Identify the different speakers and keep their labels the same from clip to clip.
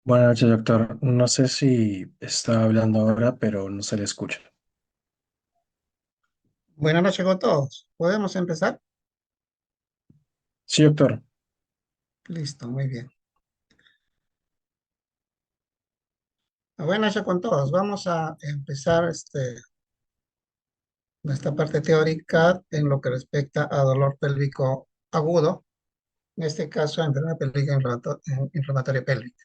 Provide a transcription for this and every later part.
Speaker 1: Buenas noches, doctor. No sé si está hablando ahora, pero no se le escucha.
Speaker 2: Buenas noches con todos. ¿Podemos empezar?
Speaker 1: Sí, doctor.
Speaker 2: Listo, muy bien. Buenas noches con todos. Vamos a empezar nuestra parte teórica en lo que respecta a dolor pélvico agudo, en este caso enfermedad pélvica inflamatoria pélvica.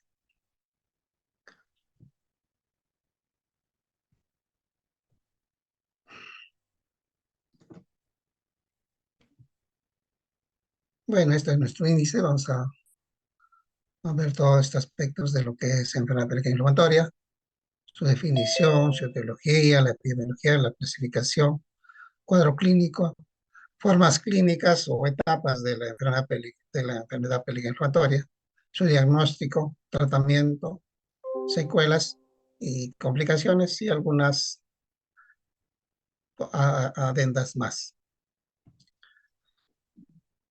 Speaker 2: Bueno, este es nuestro índice. Vamos a ver todos estos aspectos de lo que es enfermedad pélvica inflamatoria, su definición, su etiología, la epidemiología, la clasificación, cuadro clínico, formas clínicas o etapas de la enfermedad pélvica inflamatoria, su diagnóstico, tratamiento, secuelas y complicaciones y algunas adendas más.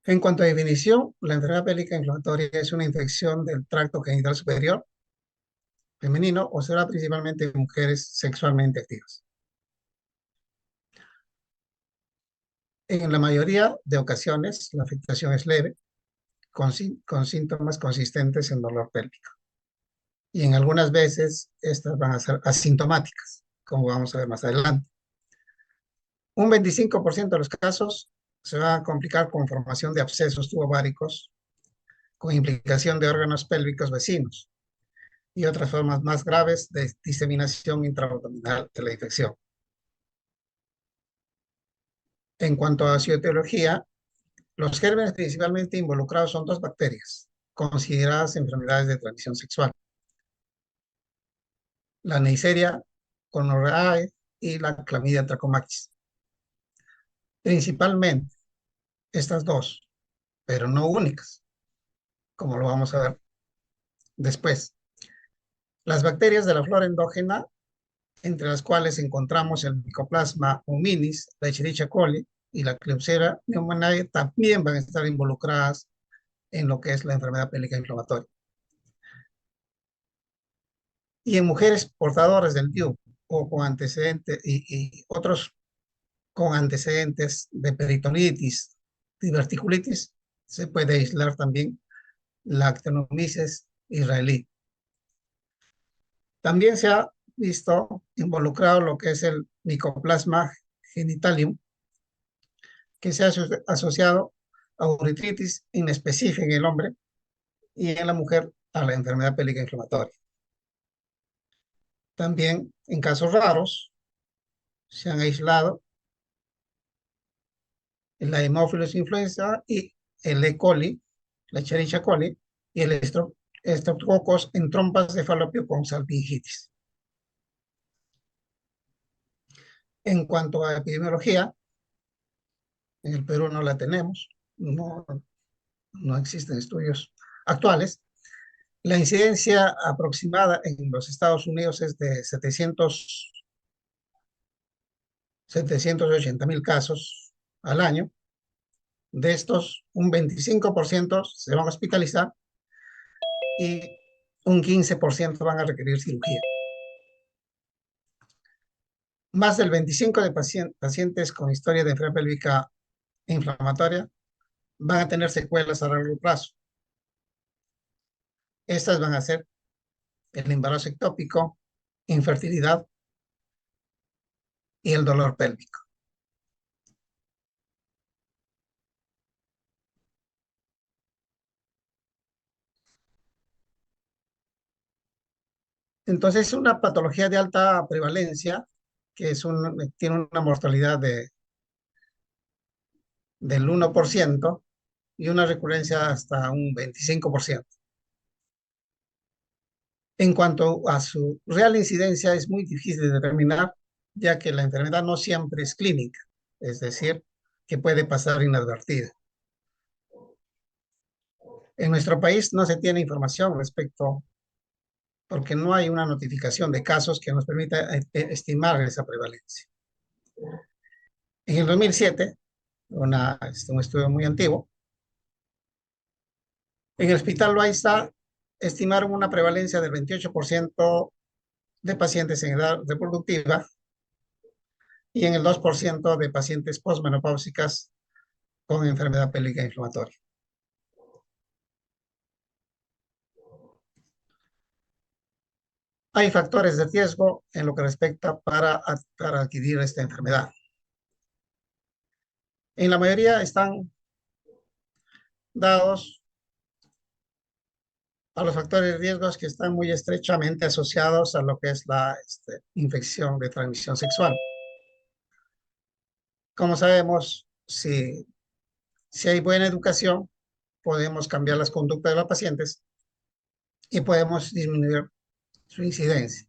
Speaker 2: En cuanto a definición, la enfermedad pélvica inflamatoria es una infección del tracto genital superior femenino o será principalmente en mujeres sexualmente activas. En la mayoría de ocasiones, la afectación es leve, con síntomas consistentes en dolor pélvico. Y en algunas veces estas van a ser asintomáticas, como vamos a ver más adelante. Un 25% de los casos se van a complicar con formación de abscesos tubováricos, con implicación de órganos pélvicos vecinos y otras formas más graves de diseminación intraabdominal de la infección. En cuanto a su etiología, los gérmenes principalmente involucrados son dos bacterias, consideradas enfermedades de transmisión sexual: la Neisseria gonorrhoeae y la Clamidia trachomatis. Principalmente estas dos, pero no únicas, como lo vamos a ver después. Las bacterias de la flora endógena, entre las cuales encontramos el Mycoplasma hominis, la Escherichia coli y la Klebsiella pneumoniae, también van a estar involucradas en lo que es la enfermedad pélvica inflamatoria. Y en mujeres portadoras del DIU o con antecedentes y otros con antecedentes de peritonitis, diverticulitis, se puede aislar también la actinomyces israelí. También se ha visto involucrado lo que es el Mycoplasma genitalium, que se ha asociado a uretritis inespecífica en el hombre y en la mujer a la enfermedad pélvica inflamatoria. También en casos raros se han aislado la Haemophilus influenza y el E. coli, la Escherichia coli y el Streptococcus en trompas de falopio con salpingitis. En cuanto a epidemiología, en el Perú no la tenemos, no existen estudios actuales. La incidencia aproximada en los Estados Unidos es de 780,000 casos al año. De estos, un 25% se van a hospitalizar y un 15% van a requerir cirugía. Más del 25% de pacientes con historia de enfermedad pélvica inflamatoria van a tener secuelas a largo plazo. Estas van a ser el embarazo ectópico, infertilidad y el dolor pélvico. Entonces, es una patología de alta prevalencia que tiene una mortalidad del 1% y una recurrencia hasta un 25%. En cuanto a su real incidencia, es muy difícil de determinar, ya que la enfermedad no siempre es clínica, es decir, que puede pasar inadvertida. En nuestro país no se tiene información respecto, porque no hay una notificación de casos que nos permita estimar esa prevalencia. En el 2007, un estudio muy antiguo, en el Hospital Loaiza estimaron una prevalencia del 28% de pacientes en edad reproductiva y en el 2% de pacientes posmenopáusicas con enfermedad pélvica inflamatoria. Hay factores de riesgo en lo que respecta para adquirir esta enfermedad. En la mayoría están dados a los factores de riesgos que están muy estrechamente asociados a lo que es la infección de transmisión sexual. Como sabemos, si hay buena educación, podemos cambiar las conductas de los pacientes y podemos disminuir su incidencia.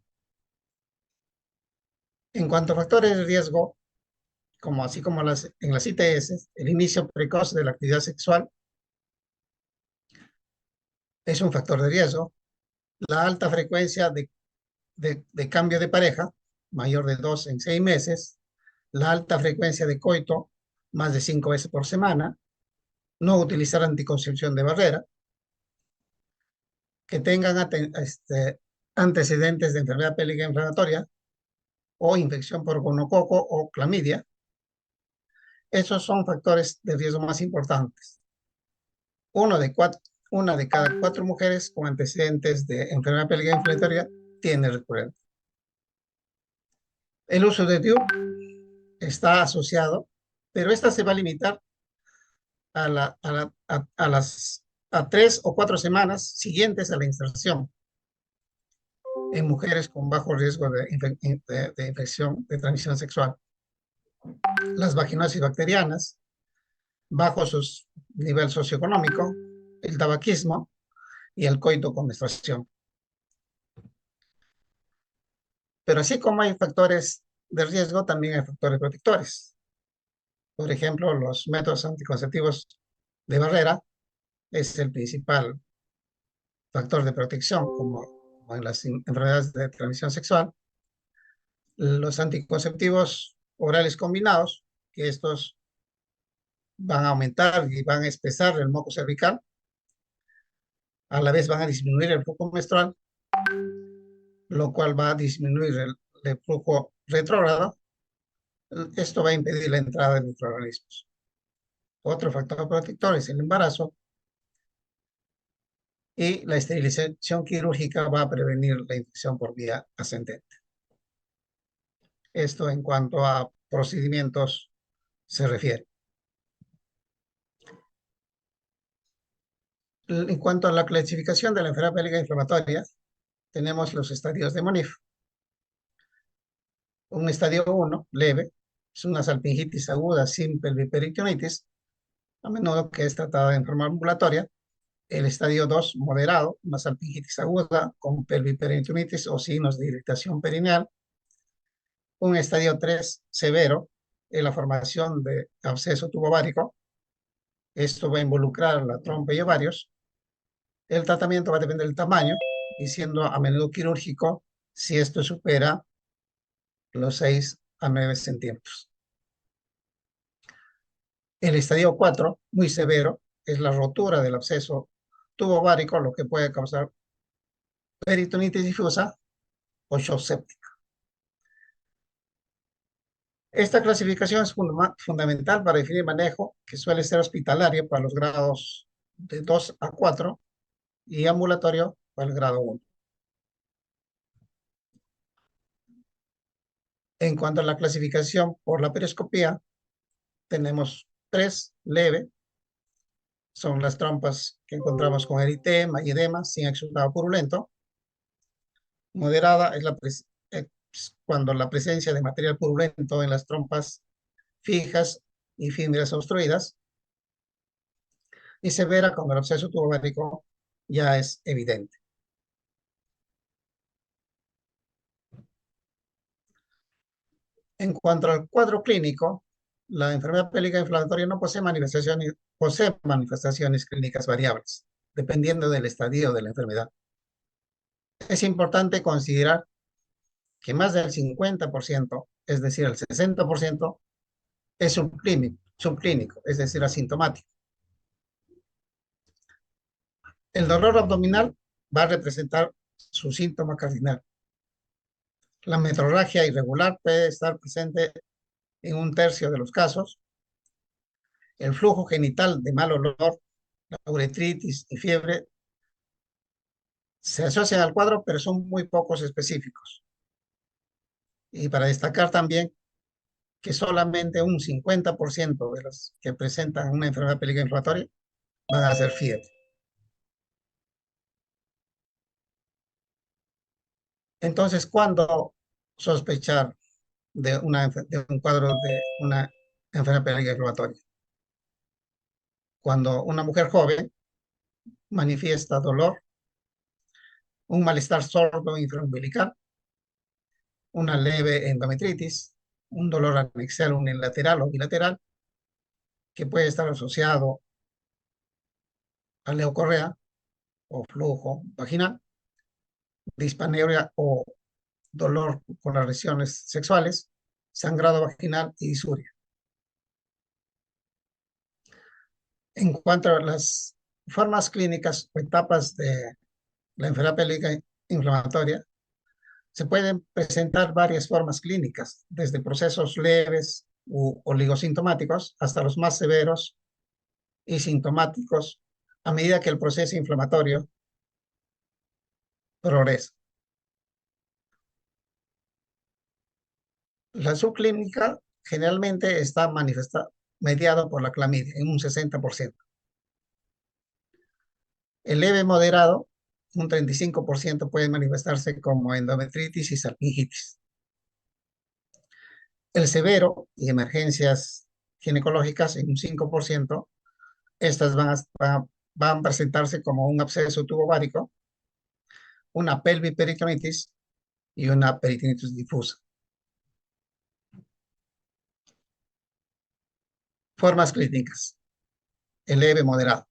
Speaker 2: En cuanto a factores de riesgo, así como en las ITS, el inicio precoz de la actividad sexual es un factor de riesgo. La alta frecuencia de cambio de pareja, mayor de 2 en 6 meses, la alta frecuencia de coito, más de 5 veces por semana, no utilizar anticoncepción de barrera, que tengan antecedentes de enfermedad pélvica inflamatoria o infección por gonococo o clamidia. Esos son factores de riesgo más importantes. Una de cada 4 mujeres con antecedentes de enfermedad pélvica inflamatoria tiene recurrente. El uso de DIU está asociado, pero esta se va a limitar a 3 o 4 semanas siguientes a la inserción en mujeres con bajo riesgo de infección de transmisión sexual. Las vaginosis bacterianas, bajo su nivel socioeconómico, el tabaquismo y el coito con menstruación. Pero así como hay factores de riesgo, también hay factores protectores. Por ejemplo, los métodos anticonceptivos de barrera es el principal factor de protección, como en las enfermedades de transmisión sexual. Los anticonceptivos orales combinados, que estos van a aumentar y van a espesar el moco cervical, a la vez van a disminuir el flujo menstrual, lo cual va a disminuir el flujo retrógrado. Esto va a impedir la entrada de microorganismos. Otro factor protector es el embarazo, y la esterilización quirúrgica va a prevenir la infección por vía ascendente. Esto en cuanto a procedimientos se refiere. En cuanto a la clasificación de la enfermedad pélvica inflamatoria, tenemos los estadios de Monif. Un estadio 1, leve, es una salpingitis aguda sin pelviperitonitis, a menudo que es tratada en forma ambulatoria. El estadio 2, moderado, una salpingitis aguda con pelviperitonitis o signos de irritación perineal. Un estadio 3, severo, en la formación de absceso tubovárico. Esto va a involucrar la trompa y ovarios. El tratamiento va a depender del tamaño y siendo a menudo quirúrgico si esto supera los 6 a 9 centímetros. El estadio 4, muy severo, es la rotura del absceso tubovárico, lo que puede causar peritonitis difusa o shock séptico. Esta clasificación es fundamental para definir manejo, que suele ser hospitalario para los grados de 2 a 4 y ambulatorio para el grado 1. En cuanto a la clasificación por la perioscopía, tenemos 3, leve, son las trompas que encontramos con eritema y edema sin exudado purulento. Moderada es cuando la presencia de material purulento en las trompas fijas y fibras obstruidas. Y severa cuando el absceso tubovárico ya es evidente. En cuanto al cuadro clínico, la enfermedad pélvica inflamatoria no posee manifestaciones clínicas variables, dependiendo del estadio de la enfermedad. Es importante considerar que más del 50%, es decir, el 60%, es subclínico, es decir, asintomático. El dolor abdominal va a representar su síntoma cardinal. La metrorragia irregular puede estar presente en un tercio de los casos. El flujo genital de mal olor, la uretritis y fiebre se asocian al cuadro, pero son muy pocos específicos. Y para destacar también que solamente un 50% de los que presentan una enfermedad pélvica inflamatoria van a ser fiebre. Entonces, ¿cuándo sospechar de un cuadro de una enfermedad pélvica inflamatoria? Cuando una mujer joven manifiesta dolor, un malestar sordo infraumbilical, una leve endometritis, un dolor anexial unilateral o bilateral, que puede estar asociado a leucorrea o flujo vaginal, dispareunia o dolor con las lesiones sexuales, sangrado vaginal y disuria. En cuanto a las formas clínicas o etapas de la enfermedad pélvica inflamatoria, se pueden presentar varias formas clínicas, desde procesos leves u oligosintomáticos hasta los más severos y sintomáticos a medida que el proceso inflamatorio progresa. La subclínica generalmente está mediado por la clamidia en un 60%. El leve moderado, un 35%, puede manifestarse como endometritis y salpingitis. El severo y emergencias ginecológicas en un 5%, estas van a presentarse como un absceso tubovárico, una pelviperitonitis y una peritonitis difusa. Formas clínicas, el leve moderado.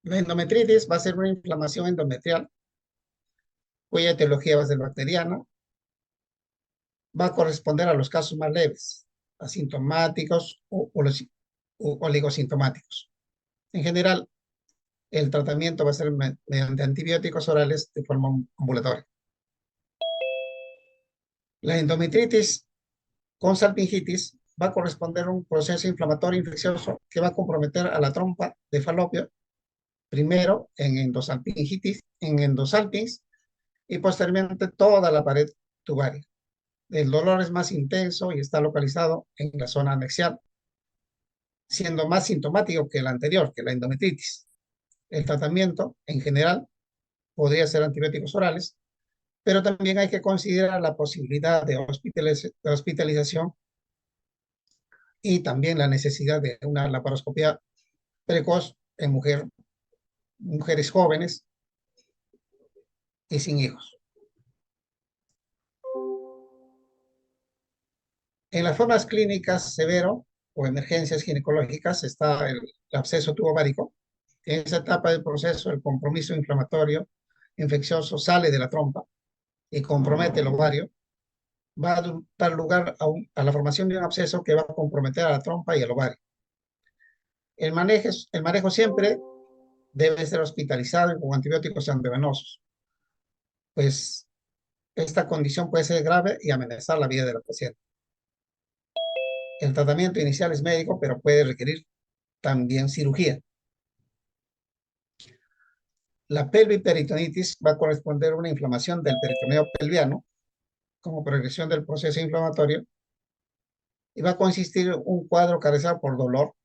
Speaker 2: La endometritis va a ser una inflamación endometrial cuya etiología va a ser bacteriana, va a corresponder a los casos más leves, asintomáticos o oligosintomáticos. En general, el tratamiento va a ser mediante antibióticos orales de forma ambulatoria. La endometritis con salpingitis va a corresponder a un proceso inflamatorio infeccioso que va a comprometer a la trompa de falopio, primero en endosalpinx y posteriormente toda la pared tubaria. El dolor es más intenso y está localizado en la zona anexial, siendo más sintomático que el anterior, que la endometritis. El tratamiento, en general, podría ser antibióticos orales, pero también hay que considerar la posibilidad de hospitalización y también la necesidad de una laparoscopia precoz en mujeres jóvenes y sin hijos. En las formas clínicas severo o emergencias ginecológicas está el absceso tubovárico. En esa etapa del proceso, el compromiso inflamatorio infeccioso sale de la trompa y compromete el ovario. Va a dar lugar a la formación de un absceso que va a comprometer a la trompa y el ovario. El manejo siempre debe ser hospitalizado con antibióticos endovenosos, pues esta condición puede ser grave y amenazar la vida de la paciente. El tratamiento inicial es médico, pero puede requerir también cirugía. La pelviperitonitis va a corresponder a una inflamación del peritoneo pelviano como progresión del proceso inflamatorio y va a consistir en un cuadro caracterizado por dolor,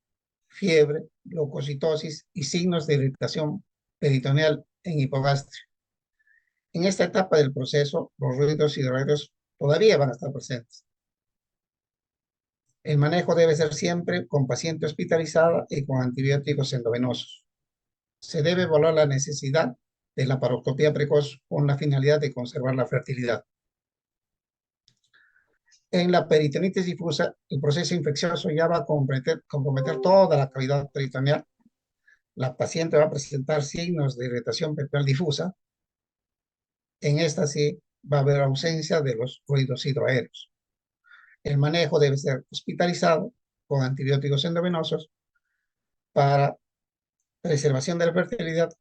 Speaker 2: fiebre, leucocitosis y signos de irritación peritoneal en hipogastria. En esta etapa del proceso, los ruidos hidroides todavía van a estar presentes. El manejo debe ser siempre con paciente hospitalizada y con antibióticos endovenosos. Se debe evaluar la necesidad de la laparoscopia precoz con la finalidad de conservar la fertilidad. En la peritonitis difusa, el proceso infeccioso ya va a comprometer toda la cavidad peritoneal. La paciente va a presentar signos de irritación peritoneal difusa. En esta sí va a haber ausencia de los fluidos hidroaéreos. El manejo debe ser hospitalizado con antibióticos endovenosos para preservación de la fertilidad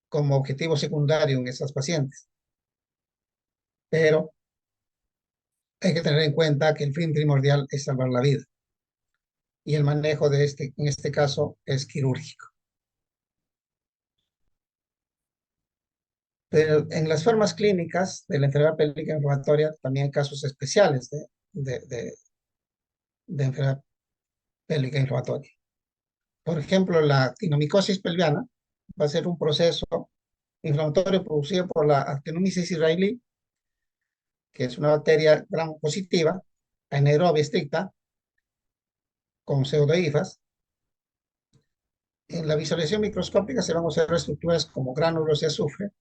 Speaker 2: como objetivo secundario en esas pacientes. Pero hay que tener en cuenta que el fin primordial es salvar la vida y el manejo de en este caso es quirúrgico. Pero en las formas clínicas de la enfermedad pélvica inflamatoria también hay casos especiales de, de, de enfermedad pélvica inflamatoria. Por ejemplo, la actinomicosis pelviana va a ser un proceso inflamatorio producido por la Actinomyces israelí, que es una bacteria gram positiva, anaerobia estricta, con pseudohifas. En la visualización microscópica se van a observar estructuras como gránulos de azufre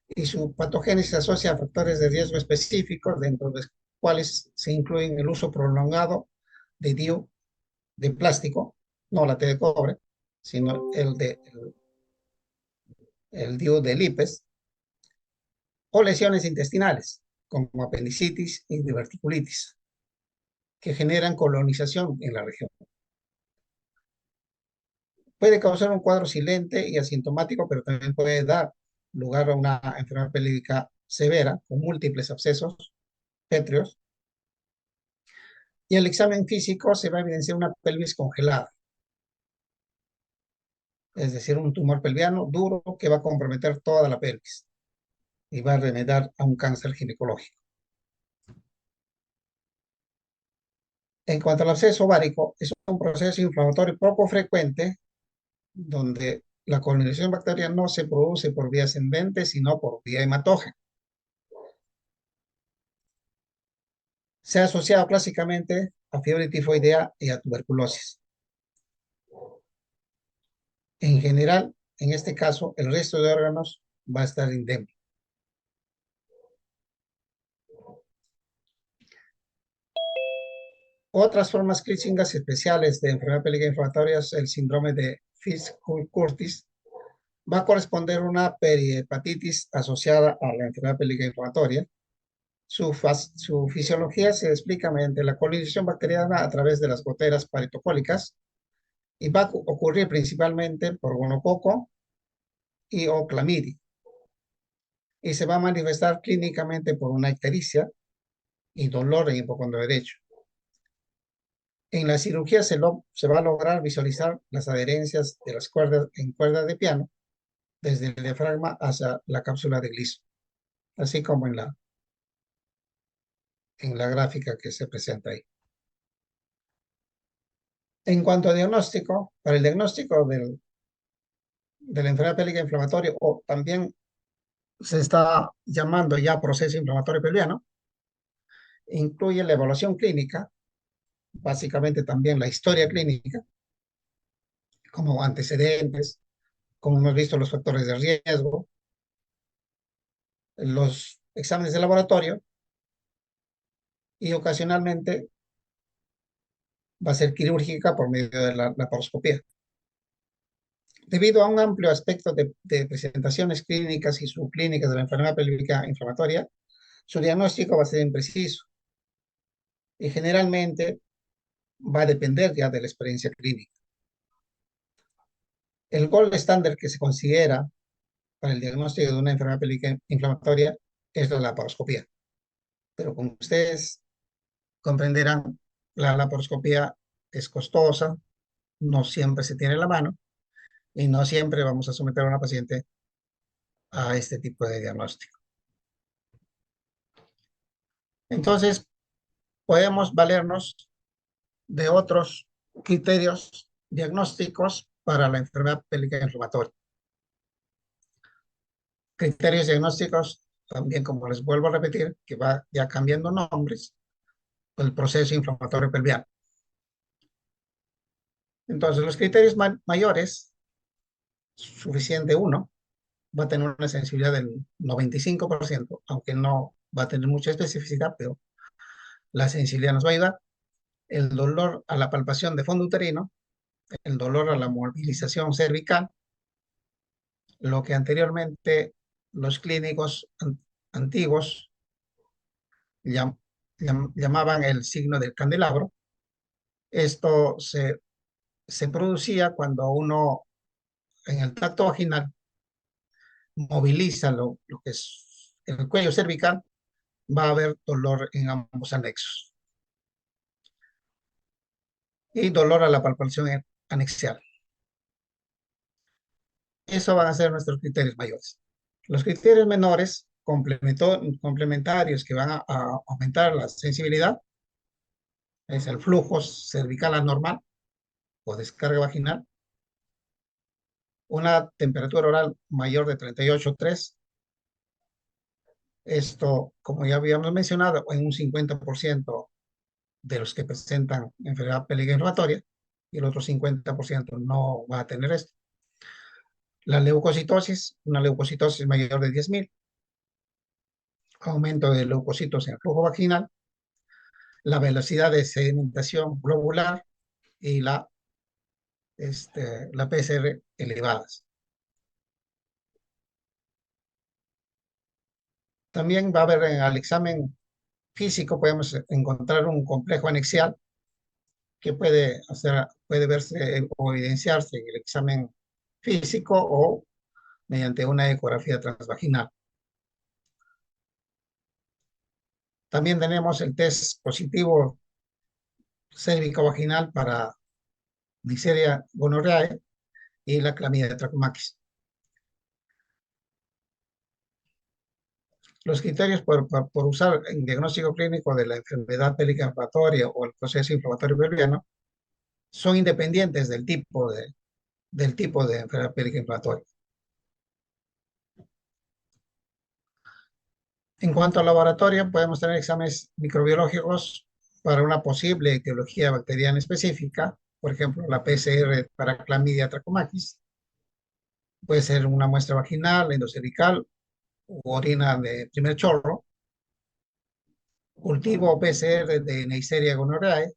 Speaker 2: y su patogénesis se asocia a factores de riesgo específicos, dentro de los cuales se incluyen el uso prolongado de DIU de plástico, no la T de cobre, sino el DIU de lipes, o lesiones intestinales, como apendicitis y diverticulitis, que generan colonización en la región. Puede causar un cuadro silente y asintomático, pero también puede dar lugar a una enfermedad pélvica severa con múltiples abscesos pétreos. Y en el examen físico se va a evidenciar una pelvis congelada, es decir, un tumor pelviano duro que va a comprometer toda la pelvis y va a remediar a un cáncer ginecológico. En cuanto al absceso ovárico, es un proceso inflamatorio poco frecuente donde la colonización bacteriana no se produce por vía ascendente, sino por vía hematógena. Se ha asociado clásicamente a fiebre tifoidea y a tuberculosis. En general, en este caso, el resto de órganos va a estar indemne. Otras formas clínicas especiales de enfermedad pélvica inflamatoria es el síndrome de Fitz-Curtis. Va a corresponder a una perihepatitis asociada a la enfermedad pélvica inflamatoria. Su fisiología se explica mediante la colonización bacteriana a través de las goteras paritocólicas y va a ocurrir principalmente por gonococo y o clamidia. Y se va a manifestar clínicamente por una ictericia y dolor en el hipocondrio derecho. En la cirugía se va a lograr visualizar las adherencias de las cuerdas en cuerdas de piano desde el diafragma hacia la cápsula de Gleason, así como en la gráfica que se presenta ahí. En cuanto a diagnóstico, para el diagnóstico de la enfermedad pélvica inflamatoria, o también se está llamando ya proceso inflamatorio pelviano, incluye la evaluación clínica, básicamente también la historia clínica, como antecedentes, como hemos visto los factores de riesgo, los exámenes de laboratorio y ocasionalmente va a ser quirúrgica por medio de la laparoscopía. Debido a un amplio aspecto de presentaciones clínicas y subclínicas de la enfermedad pélvica inflamatoria, su diagnóstico va a ser impreciso y generalmente va a depender ya de la experiencia clínica. El gold estándar que se considera para el diagnóstico de una enfermedad pélvica inflamatoria es la laparoscopía. Pero como ustedes comprenderán, la laparoscopía es costosa, no siempre se tiene en la mano y no siempre vamos a someter a una paciente a este tipo de diagnóstico. Entonces, podemos valernos de otros criterios diagnósticos para la enfermedad pélvica inflamatoria. Criterios diagnósticos, también como les vuelvo a repetir, que va ya cambiando nombres, el proceso inflamatorio pelviano. Entonces, los criterios mayores, suficiente uno, va a tener una sensibilidad del 95%, aunque no va a tener mucha especificidad, pero la sensibilidad nos va a ayudar. El dolor a la palpación de fondo uterino, el dolor a la movilización cervical, lo que anteriormente los clínicos antiguos llamaban el signo del candelabro. Esto se producía cuando uno en el tracto vaginal moviliza lo que es el cuello cervical, va a haber dolor en ambos anexos y dolor a la palpación anexial. Eso van a ser nuestros criterios mayores. Los criterios menores, complementarios, que van a aumentar la sensibilidad, es el flujo cervical anormal o descarga vaginal, una temperatura oral mayor de 38,3. Esto, como ya habíamos mencionado, en un 50% de los que presentan enfermedad pélvica inflamatoria, y el otro 50% no va a tener esto. La leucocitosis, una leucocitosis mayor de 10.000, aumento de leucocitos en el flujo vaginal, la velocidad de sedimentación globular y la PCR elevadas. También va a haber al examen físico, podemos encontrar un complejo anexial que puede verse o evidenciarse en el examen físico o mediante una ecografía transvaginal. También tenemos el test positivo cérvico-vaginal para Neisseria gonorrhoeae y la clamidia trachomatis. Los criterios por usar en diagnóstico clínico de la enfermedad pélvica inflamatoria o el proceso inflamatorio pelviano son independientes del tipo de enfermedad pélvica inflamatoria. En cuanto al laboratorio, podemos tener exámenes microbiológicos para una posible etiología bacteriana específica, por ejemplo, la PCR para Clamidia trachomatis. Puede ser una muestra vaginal, endocervical u orina de primer chorro. Cultivo PCR de Neisseria gonorrhoeae.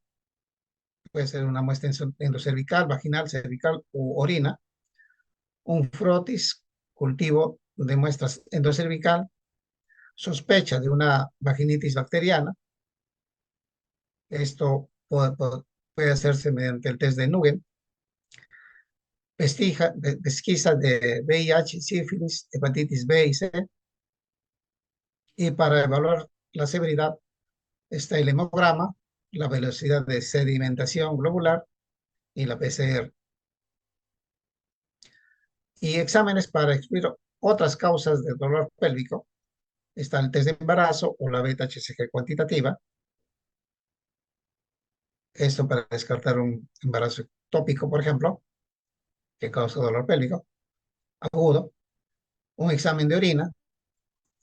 Speaker 2: Puede ser una muestra endocervical, vaginal, cervical u orina. Un frotis, cultivo de muestras endocervical. Sospecha de una vaginitis bacteriana. Esto puede hacerse mediante el test de Nugent. Pesquisa de VIH, sífilis, hepatitis B y C. Y para evaluar la severidad está el hemograma, la velocidad de sedimentación globular y la PCR. Y exámenes para excluir otras causas de dolor pélvico. Está el test de embarazo o la beta-HCG cuantitativa. Esto para descartar un embarazo ectópico, por ejemplo, que causa dolor pélvico agudo. Un examen de orina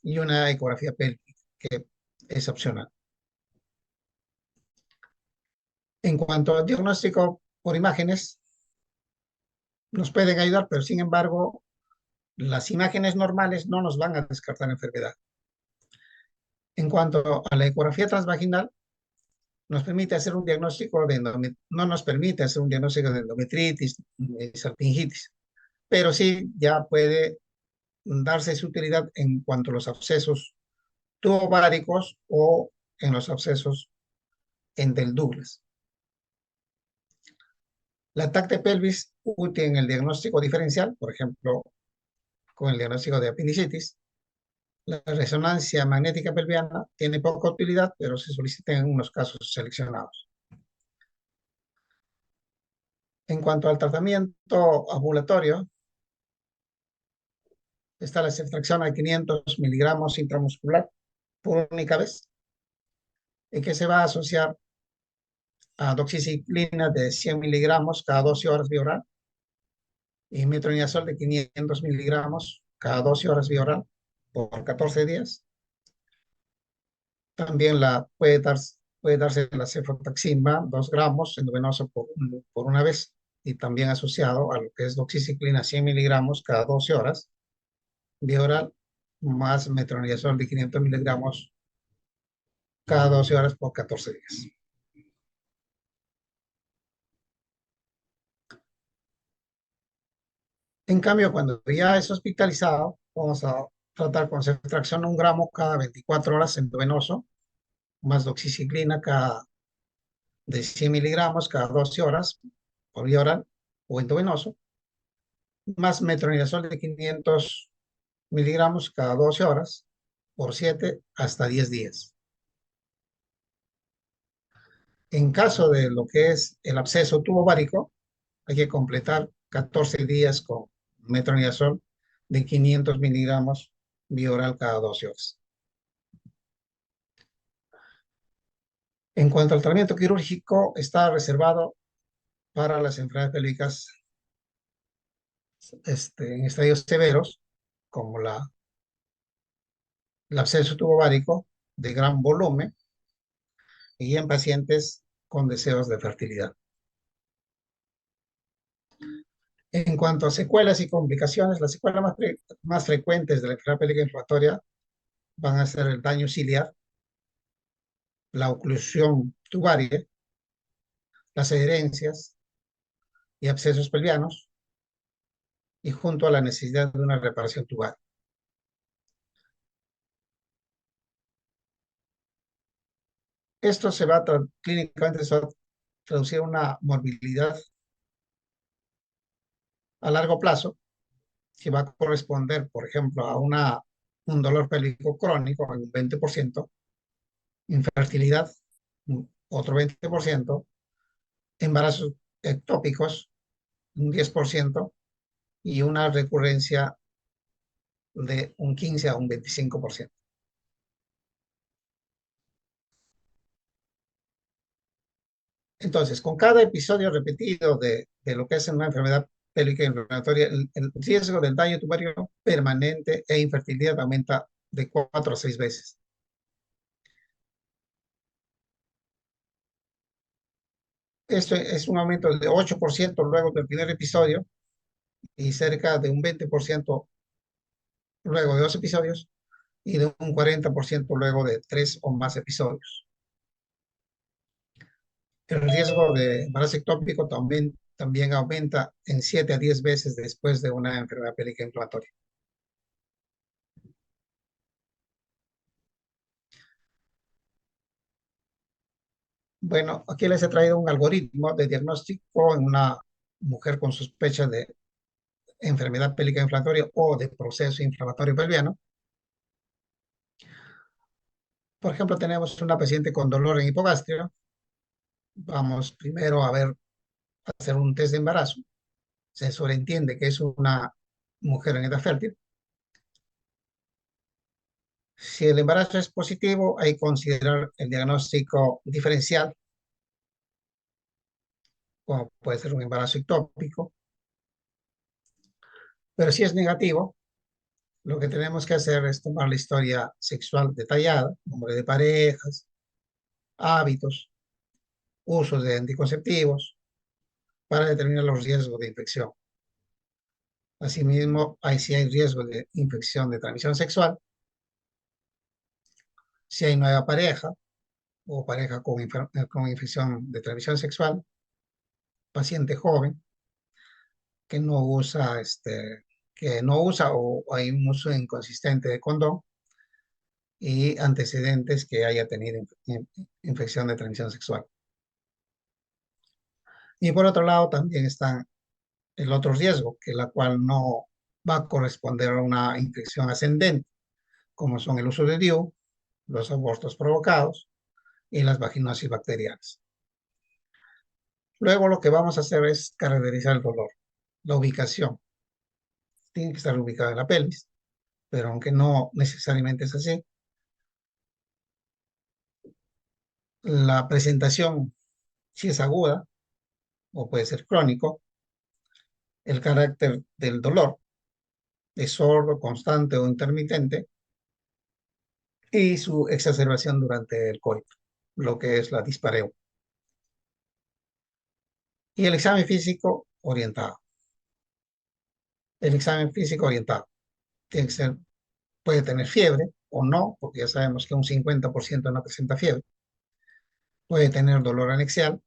Speaker 2: y una ecografía pélvica, que es opcional. En cuanto al diagnóstico por imágenes, nos pueden ayudar, pero sin embargo, las imágenes normales no nos van a descartar enfermedad. En cuanto a la ecografía transvaginal, nos permite hacer un diagnóstico no nos permite hacer un diagnóstico de endometritis, salpingitis, pero sí ya puede darse su utilidad en cuanto a los abscesos tubováricos o en los abscesos en del Douglas. La TAC de pelvis útil en el diagnóstico diferencial, por ejemplo, con el diagnóstico de apendicitis. La resonancia magnética pelviana tiene poca utilidad, pero se solicita en unos casos seleccionados. En cuanto al tratamiento ambulatorio, está la ceftriaxona de 500 miligramos intramuscular por única vez, y que se va a asociar a doxiciclina de 100 miligramos cada 12 horas vía oral y metronidazol de 500 miligramos cada 12 horas vía oral por 14 días. También puede darse la cefotaxima, 2 gramos endovenoso por una vez, y también asociado a lo que es doxiciclina 100 miligramos cada 12 horas vía oral, más metronidazol de 500 miligramos cada 12 horas por 14 días. En cambio, cuando ya es hospitalizado, vamos a tratar con ceftriaxona 1 gramo cada 24 horas endovenoso, más doxiciclina de 100 miligramos cada 12 horas por vía oral o endovenoso, más metronidazol de 500 miligramos cada 12 horas por 7 hasta 10 días. En caso de lo que es el absceso tubovárico, hay que completar 14 días con metronidazol de 500 miligramos vía oral cada 12 horas. En cuanto al tratamiento quirúrgico, está reservado para las enfermedades pélvicas en estadios severos, como el absceso tubovárico de gran volumen y en pacientes con deseos de fertilidad. En cuanto a secuelas y complicaciones, las secuelas más frecuentes de la enfermedad pélvica inflamatoria van a ser el daño ciliar, la oclusión tubaria, las adherencias y abscesos pelvianos, y junto a la necesidad de una reparación tubaria. Esto clínicamente se va a traducir una morbilidad a largo plazo que va a corresponder, por ejemplo, a un dolor pélvico crónico en un 20%, infertilidad otro 20%, embarazos ectópicos un 10% y una recurrencia de un 15 a un 25%. Entonces, con cada episodio repetido de lo que es una enfermedad pélvica inflamatoria, el riesgo del daño tubario permanente e infertilidad aumenta de 4 a 6 veces. Esto es un aumento de 8% luego del primer episodio y cerca de un 20% luego de 2 episodios y de un 40% luego de 3 o más episodios. El riesgo de embarazo ectópico también aumenta en 7 a 10 veces después de una enfermedad pélvica inflamatoria. Bueno, aquí les he traído un algoritmo de diagnóstico en una mujer con sospecha de enfermedad pélvica inflamatoria o de proceso inflamatorio pelviano. Por ejemplo, tenemos una paciente con dolor en hipogastria. Vamos primero a hacer un test de embarazo. Se sobreentiende que es una mujer en edad fértil. Si el embarazo es positivo, hay que considerar el diagnóstico diferencial, como puede ser un embarazo ectópico. Pero si es negativo, lo que tenemos que hacer es tomar la historia sexual detallada, nombre de parejas, hábitos, usos de anticonceptivos, para determinar los riesgos de infección. Asimismo, si hay riesgo de infección de transmisión sexual, si hay nueva pareja o pareja con infección de transmisión sexual, paciente joven que no usa, o hay un uso inconsistente de condón y antecedentes que haya tenido infección de transmisión sexual. Y por otro lado, también está el otro riesgo, que la cual no va a corresponder a una infección ascendente, como son el uso de DIU, los abortos provocados y las vaginosis bacterianas. Luego lo que vamos a hacer es caracterizar el dolor, la ubicación. Tiene que estar ubicada en la pelvis, pero aunque no necesariamente es así, la presentación, si es aguda o puede ser crónico, el carácter del dolor es sordo, constante o intermitente, y su exacerbación durante el coito, lo que es la dispareo. Y el examen físico orientado. El examen físico orientado tiene que ser, puede tener fiebre o no, porque ya sabemos que un 50% no presenta fiebre. Puede tener dolor anexial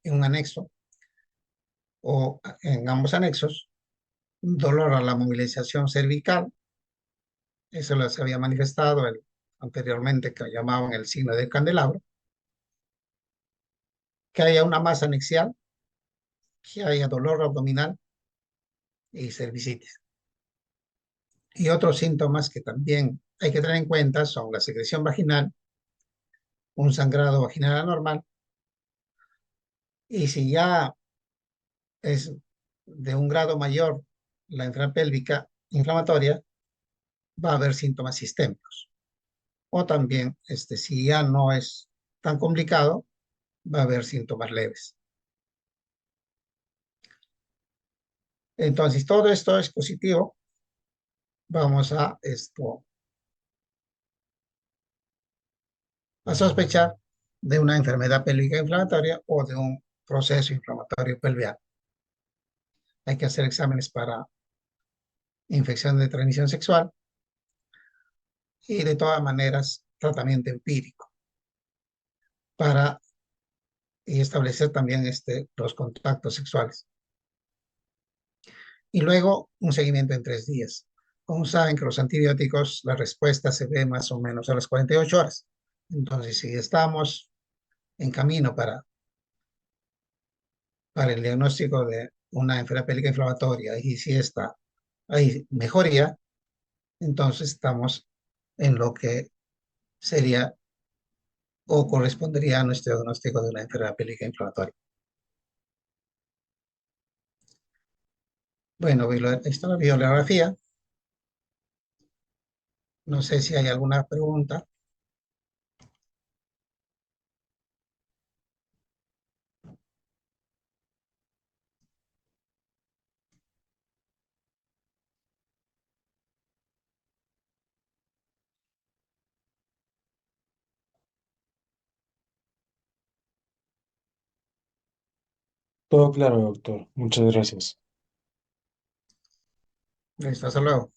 Speaker 2: en un anexo o en ambos anexos, dolor a la movilización cervical, eso se había manifestado anteriormente, que llamaban el signo del candelabro, que haya una masa anexial, que haya dolor abdominal y cervicitis. Y otros síntomas que también hay que tener en cuenta son la secreción vaginal, un sangrado vaginal anormal, y si ya es de un grado mayor la enfermedad pélvica inflamatoria, va a haber síntomas sistémicos. O también, si ya no es tan complicado, va a haber síntomas leves. Entonces, todo esto es positivo. Vamos a sospechar de una enfermedad pélvica inflamatoria o de un proceso inflamatorio pelviano. Hay que hacer exámenes para infección de transmisión sexual y de todas maneras tratamiento empírico para establecer también los contactos sexuales. Y luego un seguimiento en 3 días. Como saben que los antibióticos, la respuesta se ve más o menos a las 48 horas. Entonces, si estamos en camino para el diagnóstico de una enfermedad pélvica inflamatoria y si hay mejoría, entonces estamos en lo que sería o correspondería a nuestro diagnóstico de una enfermedad pélvica inflamatoria. Bueno, esta es la bibliografía. No sé si hay alguna pregunta.
Speaker 1: Todo claro, doctor. Muchas gracias.
Speaker 2: Listo, hasta luego.